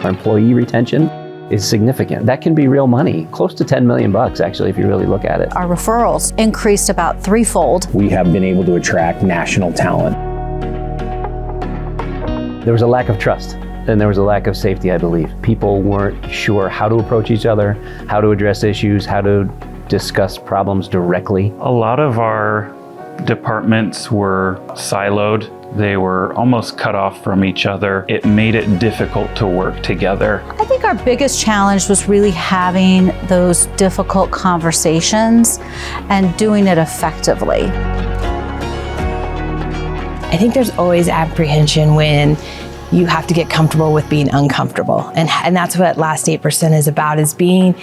Our employee retention is significant. That can be real money, close to 10 million bucks actually, if you really look at it. Our referrals increased about threefold. We have been able to attract national talent. There was a lack of trust and there was a lack of safety, I believe. People weren't sure how to approach each other, how to address issues, how to discuss problems directly. A lot of our departments were siloed. They were almost cut off from each other. It made it difficult to work together. I think our biggest challenge was really having those difficult conversations and doing it effectively. I think there's always apprehension when you have to get comfortable with being uncomfortable. And that's what Last 8% is about, is being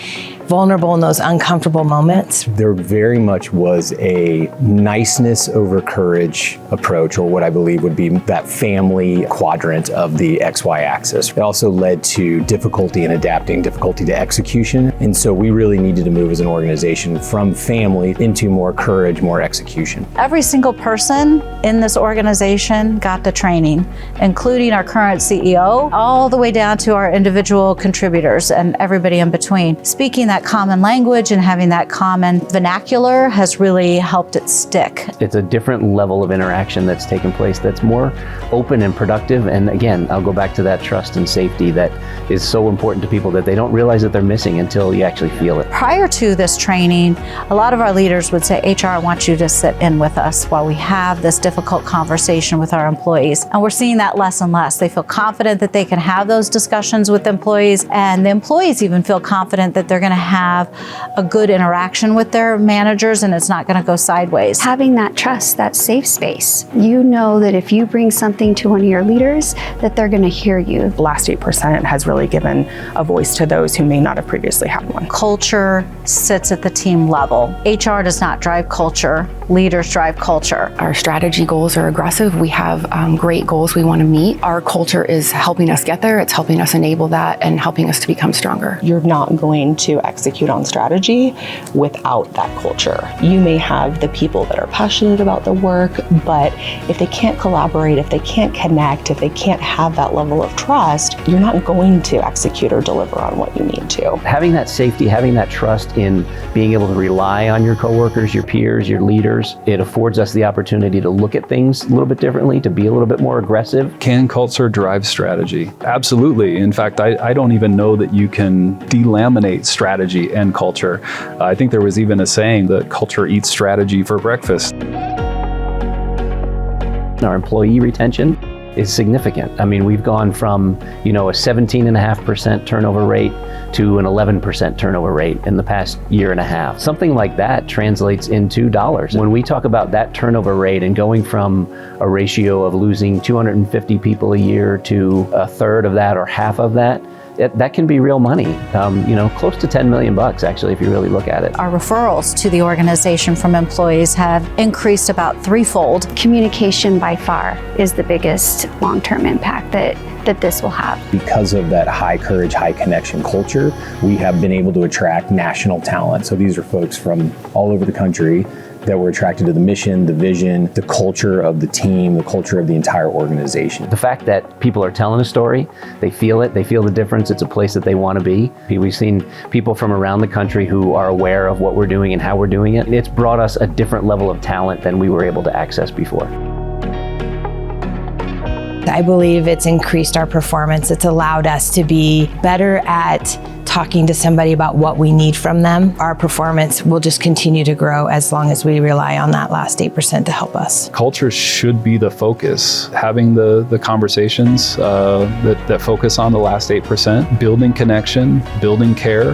vulnerable in those uncomfortable moments. There very much was a niceness over courage approach, or what I believe would be that family quadrant of the XY axis. It also led to difficulty in adapting, difficulty to execution. And so we really needed to move as an organization from family into more courage, more execution. Every single person in this organization got the training, including our current CEO, all the way down to our individual contributors and everybody in between. Speaking that common language and having that common vernacular has really helped it stick. It's a different level of interaction that's taken place that's more open and productive. And again, I'll go back to that trust and safety that is so important to people that they don't realize that they're missing until you actually feel it. Prior to this training, a lot of our leaders would say, HR, I want you to sit in with us while we have this difficult conversation with our employees. And we're seeing that less and less. They feel confident that they can have those discussions with employees, and the employees even feel confident that they're going to have a good interaction with their managers and it's not going to go sideways. Having that trust, that safe space, you know that if you bring something to one of your leaders, that they're going to hear you. Last 8% has really given a voice to those who may not have previously had one. Culture sits at the team level. HR does not drive culture. Leaders drive culture. Our strategy goals are aggressive. We have great goals we want to meet. Our culture is helping us get there. It's helping us enable that and helping us to become stronger. You're not going to execute on strategy without that culture. You may have the people that are passionate about the work, but if they can't collaborate, if they can't connect, if they can't have that level of trust, you're not going to execute or deliver on what you need to. Having that safety, having that trust in being able to rely on your coworkers, your peers, your leaders, it affords us the opportunity to look at things a little bit differently, to be a little bit more aggressive. Can culture drive strategy? Absolutely. In fact, I don't even know that you can delaminate strategy and culture. I think there was even a saying that culture eats strategy for breakfast. Our employee retention is significant. I mean, we've gone from, a 17.5% turnover rate to an 11% turnover rate in the past year and a half. Something like that translates into dollars. When we talk about that turnover rate and going from a ratio of losing 250 people a year to a third of that or half of that, that can be real money, close to 10 million bucks actually, if you really look at it. Our referrals to the organization from employees have increased about threefold. Communication by far is the biggest long-term impact that this will have. Because of that high courage, high connection culture, we have been able to attract national talent. So these are folks from all over the country that were attracted to the mission, the vision, the culture of the team, the culture of the entire organization. The fact that people are telling a story, they feel it, they feel the difference, it's a place that they want to be. We've seen people from around the country who are aware of what we're doing and how we're doing it. It's brought us a different level of talent than we were able to access before. I believe it's increased our performance. It's allowed us to be better at talking to somebody about what we need from them. Our performance will just continue to grow as long as we rely on that last 8% to help us. Culture should be the focus. Having the conversations that focus on the last 8%, building connection, building care,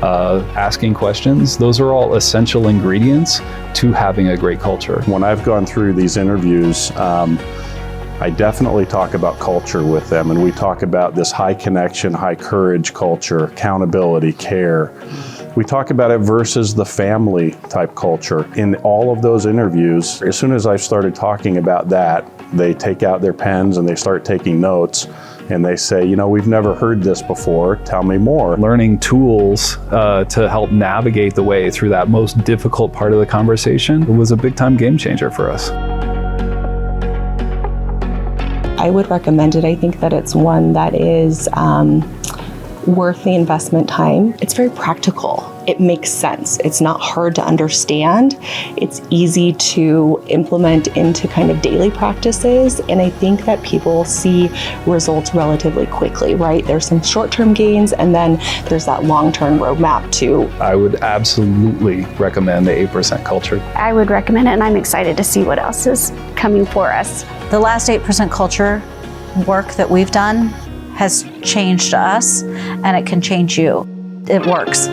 asking questions, those are all essential ingredients to having a great culture. When I've gone through these interviews, I definitely talk about culture with them, and we talk about this high connection, high courage culture, accountability, care. We talk about it versus the family type culture. In all of those interviews, as soon as I started talking about that, they take out their pens and they start taking notes. And they say, we've never heard this before, tell me more. Learning tools to help navigate the way through that most difficult part of the conversation was a big time game changer for us. I I would recommend it. I think that it's one that is worth the investment time. It's very practical. It makes sense. It's not hard to understand. It's easy to implement into kind of daily practices. And I think that people see results relatively quickly, right? There's some short-term gains, and then there's that long-term roadmap too. I would absolutely recommend the 8% culture. I would recommend it, and I'm excited to see what else is coming for us. The last 8% culture work that we've done has changed us, and it can change you. It works.